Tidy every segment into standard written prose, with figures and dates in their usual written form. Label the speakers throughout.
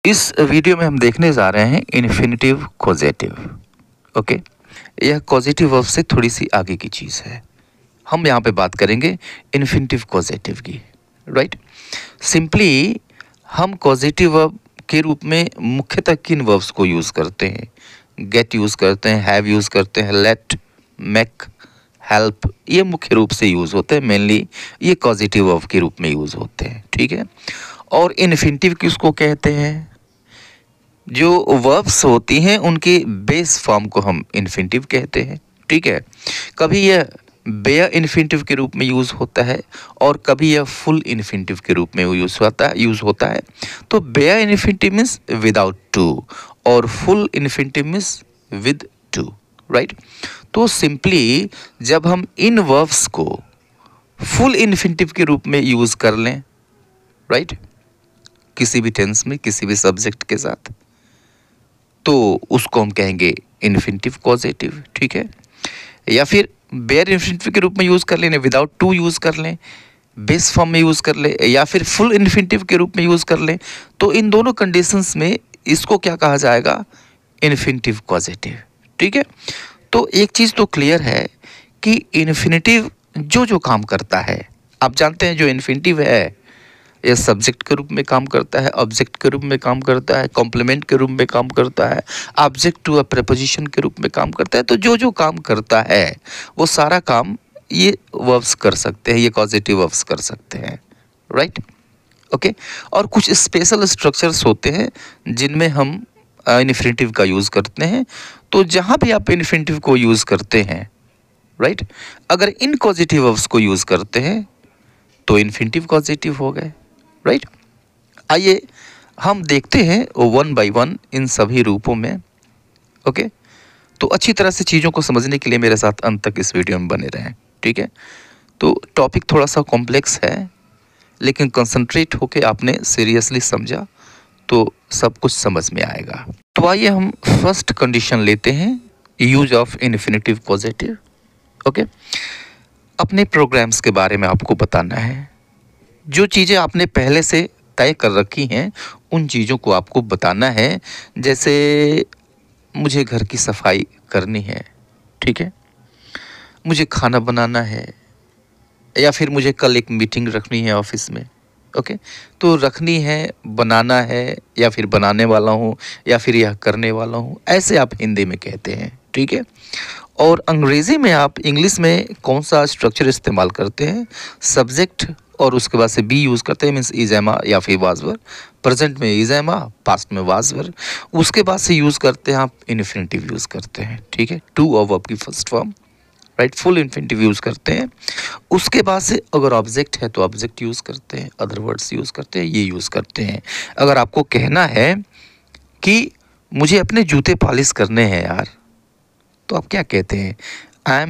Speaker 1: इस वीडियो में हम देखने जा रहे हैं इन्फिनिटिव कॉजेटिव। ओके, यह कॉजेटिव वर्ब से थोड़ी सी आगे की चीज़ है। हम यहाँ पे बात करेंगे इन्फिनिटिव कॉजेटिव की। राइट, सिंपली हम कॉजेटिव वर्ब के रूप में मुख्यतः किन वर्ब्स को यूज़ करते हैं? गेट यूज़ करते हैं, हैव यूज़ करते हैं, लेट, मेक, हेल्प, ये मुख्य रूप से यूज़ होते हैं। मेनली ये कॉजेटिव वर्ब के रूप में यूज़ होते हैं। ठीक है, और इन्फिनिटिव किसको कहते हैं? जो वर्ब्स होती हैं उनके बेस फॉर्म को हम इन्फिनिटिव कहते हैं। ठीक है, कभी यह बेयर इन्फिनिटिव के रूप में यूज़ होता है और कभी यह फुल इन्फिनिटिव के रूप में यूज़ होता है। तो bare infinitive means without to और full infinitive means with to. Right, तो सिंपली जब हम इन वर्ब्स को फुल इन्फिनिटिव के रूप में यूज़ कर लें, राइट, किसी भी टेंस में किसी भी सब्जेक्ट के साथ, तो उसको हम कहेंगे इन्फिनिटिव कॉजेटिव। ठीक है, या फिर बेयर इन्फिनिटिव के रूप में यूज़ कर लें, विदाउट टू यूज़ कर लें, बेस फॉर्म में यूज़ कर लें, या फिर फुल इन्फिनिटिव के रूप में यूज़ कर लें, तो इन दोनों कंडीशंस में इसको क्या कहा जाएगा? Infinitive causative. ठीक है, तो एक चीज़ तो क्लियर है कि इन्फिनिटिव जो काम करता है, आप जानते हैं जो इन्फिनिटिव है यह सब्जेक्ट के रूप में काम करता है, ऑब्जेक्ट के रूप में काम करता है, कॉम्प्लीमेंट के रूप में काम करता है, ऑब्जेक्ट टू अ प्रीपोजिशन के रूप में काम करता है। तो जो काम करता है वो सारा काम ये वर्ब्स कर सकते हैं, ये कॉजेटिव वर्ब्स कर सकते हैं। राइट, ओके, और कुछ स्पेशल स्ट्रक्चर्स होते हैं जिनमें हम इन्फिनिटिव का यूज़ करते हैं। तो जहाँ भी आप इन्फिनिटिव को यूज़ करते हैं, राइट, अगर इन कॉजेटिव वर्ब्स को यूज़ करते हैं तो इन्फिनिटिव कॉजेटिव हो गए। राइट, आइए हम देखते हैं वन बाय वन इन सभी रूपों में। ओके, तो अच्छी तरह से चीज़ों को समझने के लिए मेरे साथ अंत तक इस वीडियो में बने रहें। ठीक है, तो टॉपिक थोड़ा सा कॉम्प्लेक्स है, लेकिन कंसंट्रेट होके आपने सीरियसली समझा तो सब कुछ समझ में आएगा। तो आइए हम फर्स्ट कंडीशन लेते हैं, use of infinitive causative. Okay, अपने प्रोग्राम्स के बारे में आपको बताना है। जो चीज़ें आपने पहले से तय कर रखी हैं उन चीज़ों को आपको बताना है। जैसे मुझे घर की सफाई करनी है, ठीक है, मुझे खाना बनाना है, या फिर मुझे कल एक मीटिंग रखनी है ऑफिस में। ओके, तो रखनी है, बनाना है, या फिर बनाने वाला हूँ, या फिर यह करने वाला हूँ, ऐसे आप हिंदी में कहते हैं। ठीक है, और अंग्रेज़ी में आप इंग्लिश में कौन सा स्ट्रक्चर इस्तेमाल करते हैं? सब्जेक्ट और उसके बाद से बी यूज़ करते हैं, मीन्स इज एमा या फिर वाज वर। प्रेजेंट में इज एमा, पास्ट में वाज वर। उसके बाद से यूज़ करते हैं आप इन्फिनिटिव यूज़ करते हैं। ठीक है, टू और वर्ब की first form, right, full infinitive use करते हैं। उसके बाद से अगर ऑब्जेक्ट है तो ऑब्जेक्ट यूज़ करते हैं, अदर वर्ड्स यूज़ करते हैं, ये यूज़ करते हैं। अगर आपको कहना है कि मुझे अपने जूते पॉलिश करने हैं यार, तो आप क्या कहते हैं? I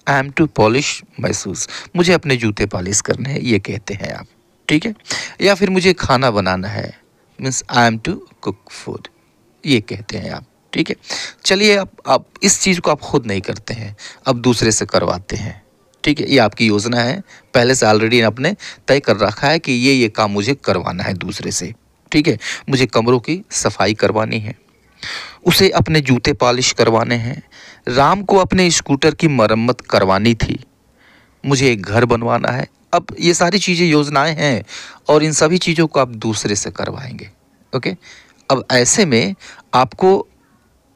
Speaker 1: am to polish my shoes, मुझे अपने जूते पॉलिश करने हैं, ये कहते हैं आप। ठीक है, या फिर मुझे खाना बनाना है, means I am to cook food, ये कहते हैं आप। ठीक है, चलिए आप इस चीज़ को आप खुद नहीं करते हैं, अब दूसरे से करवाते हैं। ठीक है, ये आपकी योजना है, पहले से ऑलरेडी आपने तय कर रखा है कि ये काम मुझे करवाना है दूसरे से। ठीक है, मुझे कमरों की सफाई करवानी है, उसे अपने जूते पॉलिश करवाने हैं, राम को अपने स्कूटर की मरम्मत करवानी थी, मुझे एक घर बनवाना है। अब ये सारी चीज़ें योजनाएं हैं और इन सभी चीज़ों को आप दूसरे से करवाएंगे। ओके, अब ऐसे में आपको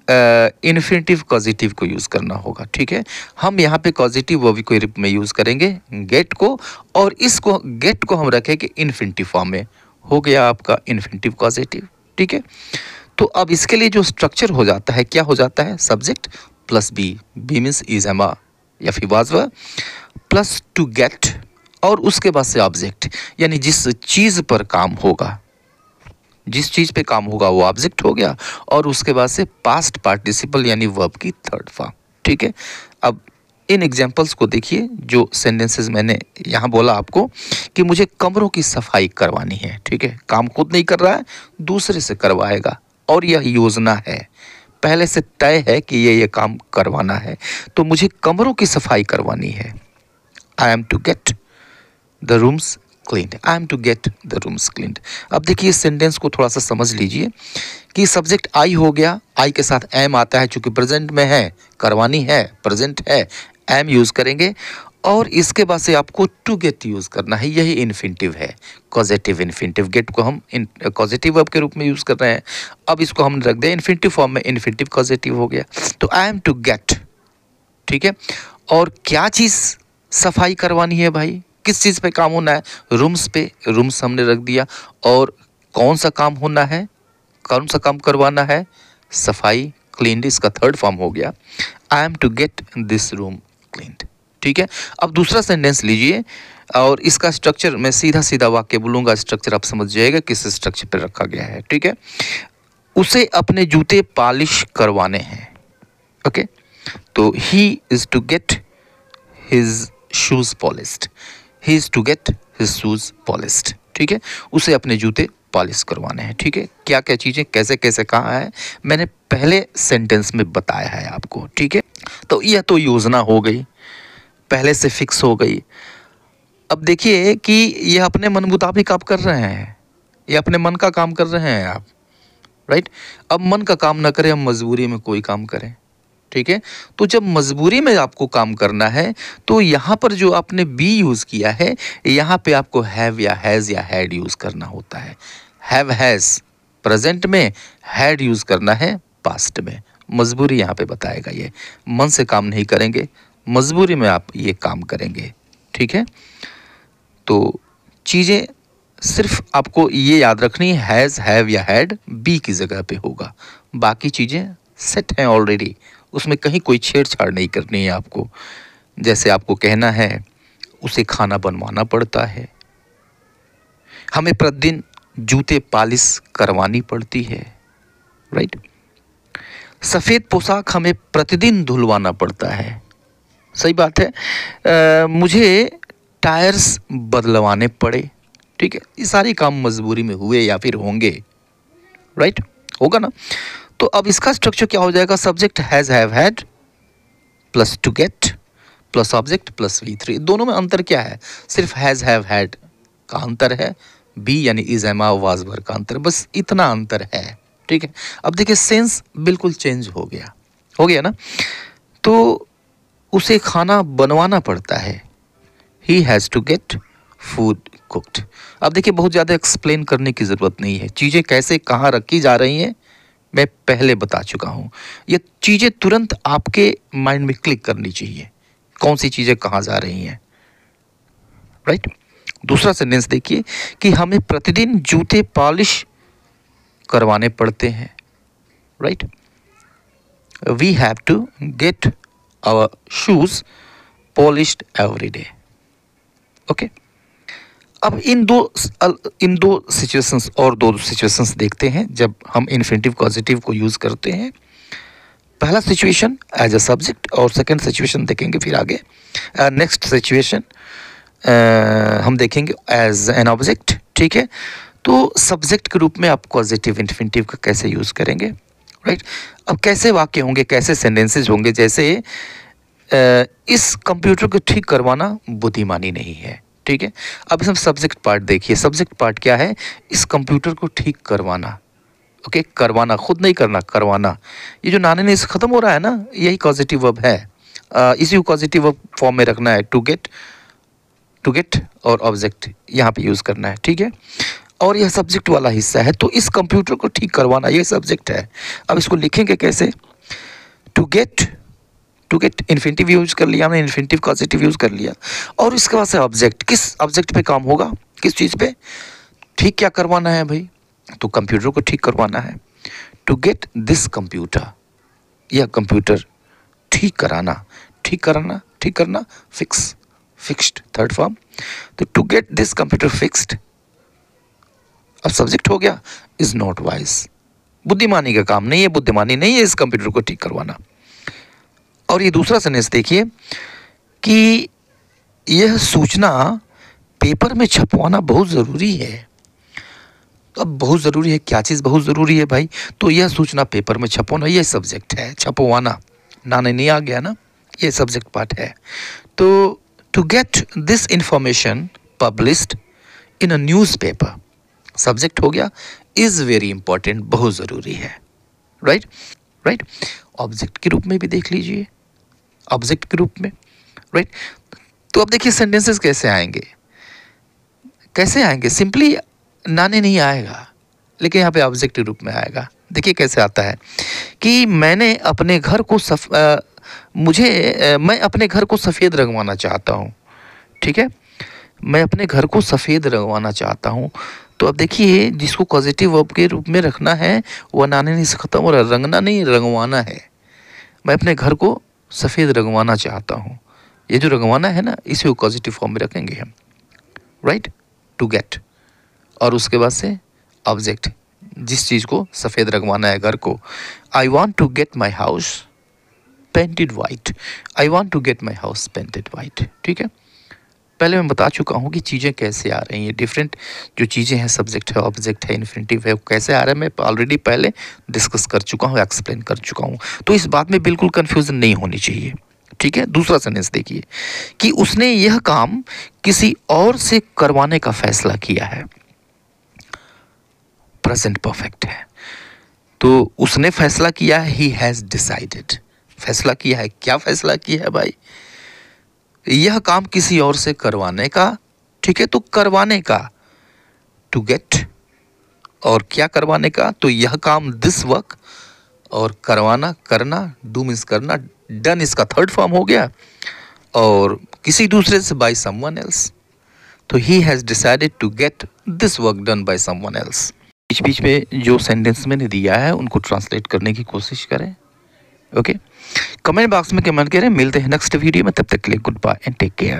Speaker 1: इन्फिनिटिव कॉजेटिव को यूज़ करना होगा। ठीक है, हम यहाँ पे कॉजेटिव वर्ब के रूप में यूज़ करेंगे गेट को, और इसको गेट को हम रखेंगे इन्फिनिटिव फॉर्म में। हो गया आपका इन्फिनिटिव कॉजेटिव। ठीक है, तो अब इसके लिए जो स्ट्रक्चर हो जाता है, क्या हो जाता है? Subject plus be, be means is am या फिर was were, plus to get, और उसके बाद से ऑब्जेक्ट, यानी जिस चीज़ पर काम होगा, जिस चीज़ पे काम होगा वो ऑब्जेक्ट हो गया, और उसके बाद से पास्ट पार्टिसिपल यानी वर्ब की थर्ड फॉर्म। ठीक है, अब इन एग्जाम्पल्स को देखिए, जो सेंटेंसेस मैंने यहाँ बोला आपको कि मुझे कमरों की सफाई करवानी है। ठीक है, काम खुद नहीं कर रहा है, दूसरे से करवाएगा, और यह योजना है, पहले से तय है कि ये काम करवाना है। तो मुझे कमरों की सफाई करवानी है, I am to get the rooms cleaned, I am to get the rooms cleaned. अब देखिए इस सेंटेंस को थोड़ा सा समझ लीजिए कि सब्जेक्ट आई हो गया, आई के साथ एम आता है, चूंकि प्रेजेंट में है, करवानी है, प्रेजेंट है, एम यूज करेंगे और इसके बाद से आपको टू गेट यूज करना है। यही इन्फिनिटिव है, कॉजेटिव इन्फिनिटिव। गेट को हम कॉजेटिव वर्ब के रूप में यूज कर रहे हैं, अब इसको हमने रख दिया इन्फिनिटिव फॉर्म में, इन्फिनिटिव कॉजेटिव हो गया। तो आई एम टू गेट, ठीक है। और क्या चीज सफाई करवानी है भाई, किस चीज पे काम होना है, रूम्स पे, रूम्स हमने रख दिया। और कौन सा काम होना है, कौन सा काम करवाना है, सफाई, क्लीन्ड, इसका थर्ड फॉर्म हो गया। I am to get this room cleaned, ठीक है। अब दूसरा सेंटेंस लीजिए और इसका स्ट्रक्चर मैं सीधा सीधा वाक्य बोलूंगा, स्ट्रक्चर आप समझ जाइएगा किस स्ट्रक्चर पर रखा गया है, ठीक है। उसे अपने जूते पॉलिश करवाने हैं, ओके। तो he is to get his shoes polished, he is to get his shoes polished, ठीक है। उसे अपने जूते पॉलिश करवाने हैं, ठीक है। क्या क्या चीज़ें कैसे कैसे कहा है मैंने पहले सेंटेंस में बताया है आपको, ठीक है। तो यह तो योजना हो गई, पहले से फिक्स हो गई। अब देखिए कि यह अपने मन मुताबिक आप कर रहे हैं, ये अपने मन का काम कर रहे हैं आप, राइट। अब मन का काम ना करें, हम मजबूरी में कोई काम करें, ठीक है। तो जब मजबूरी में आपको काम करना है तो यहाँ पर जो आपने बी यूज़ किया है, यहाँ पे आपको हैव या हैज़ या हैड यूज़ करना होता है। हैव हैज़ प्रेजेंट में, हैड यूज़ करना है पास्ट में। मजबूरी यहाँ पे बताएगा, ये मन से काम नहीं करेंगे, मजबूरी में आप ये काम करेंगे, ठीक है। तो चीज़ें सिर्फ आपको ये याद रखनी है, हैज़, हैव या हैड बी की जगह पे होगा, बाकी चीज़ें सेट हैं ऑलरेडी, उसमें कहीं कोई छेड़छाड़ नहीं करनी है आपको। जैसे आपको कहना है उसे खाना बनवाना पड़ता है, हमें प्रतिदिन जूते पॉलिश करवानी पड़ती है, राइट। सफ़ेद पोशाक हमें प्रतिदिन धुलवाना पड़ता है, सही बात है। मुझे टायर्स बदलवाने पड़े, ठीक है। ये सारे काम मजबूरी में हुए या फिर होंगे, राइट, होगा ना। तो अब इसका स्ट्रक्चर क्या हो जाएगा, subject has, have, had plus to get plus object plus V3। दोनों में अंतर क्या है, सिर्फ हैज़, हैव, हैड का अंतर है, बी यानी इज, एम, आर, वाज, वर का अंतर, बस इतना अंतर है, ठीक है। अब देखिए सेंस बिल्कुल चेंज हो गया ना। तो उसे खाना बनवाना पड़ता है, he has to get food cooked. अब देखिए बहुत ज़्यादा एक्सप्लेन करने की ज़रूरत नहीं है, चीज़ें कैसे कहाँ रखी जा रही हैं मैं पहले बता चुका हूँ। ये चीज़ें तुरंत आपके माइंड में क्लिक करनी चाहिए, कौन सी चीज़ें कहाँ जा रही हैं, राइट। दूसरा सेंटेंस देखिए कि हमें प्रतिदिन जूते पॉलिश करवाने पड़ते हैं, right. We have to get our shoes polished every day, okay. अब इन दो सिचुएशंस और दो सिचुएशंस देखते हैं जब हम इन्फिनिटिव कॉजेटिव को यूज़ करते हैं। पहला सिचुएशन एज अ सब्जेक्ट और सेकंड सिचुएशन देखेंगे फिर आगे। नेक्स्ट सिचुएशन हम देखेंगे एज एन ऑब्जेक्ट, ठीक है। तो सब्जेक्ट के रूप में आप कॉजेटिव इन्फिनिटिव का कैसे यूज़ करेंगे, राइट। अब कैसे वाक्य होंगे, कैसे सेंटेंसेज होंगे, जैसे इस कंप्यूटर को ठीक करवाना बुद्धिमानी नहीं है, ठीक है। अब हम सब्जेक्ट पार्ट देखिए, सब्जेक्ट पार्ट क्या है, इस कंप्यूटर को ठीक करवाना, ओके। करवाना, खुद नहीं करना, करवाना। ये जो नाने ने इस खत्म हो रहा है ना, यही कॉजेटिव वर्ब है, इसी को पॉजिटिव वर्ब फॉर्म में रखना है, टू गेट और ऑब्जेक्ट यहाँ पे यूज़ करना है, ठीक है। और यह सब्जेक्ट वाला हिस्सा है, तो इस कंप्यूटर को ठीक करवाना ये सब्जेक्ट है। अब इसको लिखेंगे कैसे, टू गेट इन्फिनिटिव यूज कर लिया हमने, इन्फिनिटिव कॉजेटिव यूज कर लिया, और इसके बाद से ऑब्जेक्ट, किस ऑब्जेक्ट पे काम होगा, किस चीज़ पे, ठीक क्या करवाना है भाई, तो कंप्यूटर को ठीक करवाना है। टू गेट दिस कंप्यूटर, यह कंप्यूटर ठीक करना, फिक्स्ड थर्ड फॉर्म। तो to get this computer fixed, अब सब्जेक्ट हो गया, इज नॉट वाइज, बुद्धिमानी का काम नहीं है, बुद्धिमानी नहीं है इस कंप्यूटर को ठीक करवाना। और ये दूसरा सेंटेंस देखिए कि यह सूचना पेपर में छपवाना बहुत ज़रूरी है। तो अब बहुत ज़रूरी है, क्या चीज़ बहुत ज़रूरी है भाई, तो यह सूचना पेपर में छपवाना, ये सब्जेक्ट है, छपवाना, नाने नहीं आ गया ना, ये सब्जेक्ट पार्ट है। तो to get this information published in a newspaper. Subject हो गया, इज़ वेरी इंपॉर्टेंट, बहुत ज़रूरी है। Right right. ऑब्जेक्ट के रूप में भी देख लीजिए, ऑब्जेक्ट के रूप में। राइट। तो अब देखिए सेंटेंसेस कैसे आएंगे, कैसे आएंगे। सिंपली नाने नहीं आएगा, लेकिन यहाँ पे ऑब्जेक्ट के रूप में आएगा। देखिए कैसे आता है कि मैंने अपने घर को मैं अपने घर को सफ़ेद रंगवाना चाहता हूँ। ठीक है, मैं अपने घर को सफ़ेद रंगवाना चाहता हूँ। तो अब देखिए जिसको पॉजिटिव वर्ब के रूप में रखना है वह नाने नहीं से ख़त्म हो रहा, रंगना नहीं रंगवाना है। मैं अपने घर को सफ़ेद रंगवाना चाहता हूँ। ये जो रंगवाना है ना, इसे वो पॉजिटिव फॉर्म में रखेंगे हम। राइट, टू गेट, और उसके बाद से ऑब्जेक्ट, जिस चीज़ को सफ़ेद रंगवाना है घर को। I want to get my house painted white. I want to get my house painted white. ठीक है, पहले मैं बता चुका हूँ कि चीज़ें कैसे आ रही हैं, डिफरेंट जो चीज़ें हैं, सब्जेक्ट है, ऑब्जेक्ट है, इन्फिनिटिव है, कैसे आ रहा है मैं ऑलरेडी पहले डिस्कस कर चुका हूँ, एक्सप्लेन कर चुका हूँ। तो इस बात में बिल्कुल कन्फ्यूज़न नहीं होनी चाहिए। ठीक है, दूसरा सेंटेंस देखिए कि उसने यह काम किसी और से करवाने का फैसला किया है। प्रेजेंट परफेक्ट है, तो उसने फैसला किया है, ही हैज़ डिसाइडेड। फैसला किया है, क्या फैसला किया है भाई? यह काम किसी और से करवाने का। ठीक है, तो करवाने का, टू गेट, और क्या करवाने का, तो यह काम, दिस वर्क, और करवाना, करना, डू मीन्स करना, डन इसका थर्ड फॉर्म हो गया, और किसी दूसरे से, बाय समवन एल्स। तो he has decided to get this work done by someone else. बीच बीच में जो सेंटेंस मैंने दिया है उनको ट्रांसलेट करने की कोशिश करें। ओके, कमेंट बॉक्स में कमेंट करें। मिलते हैं नेक्स्ट वीडियो में, तब तक के लिए goodbye and take care.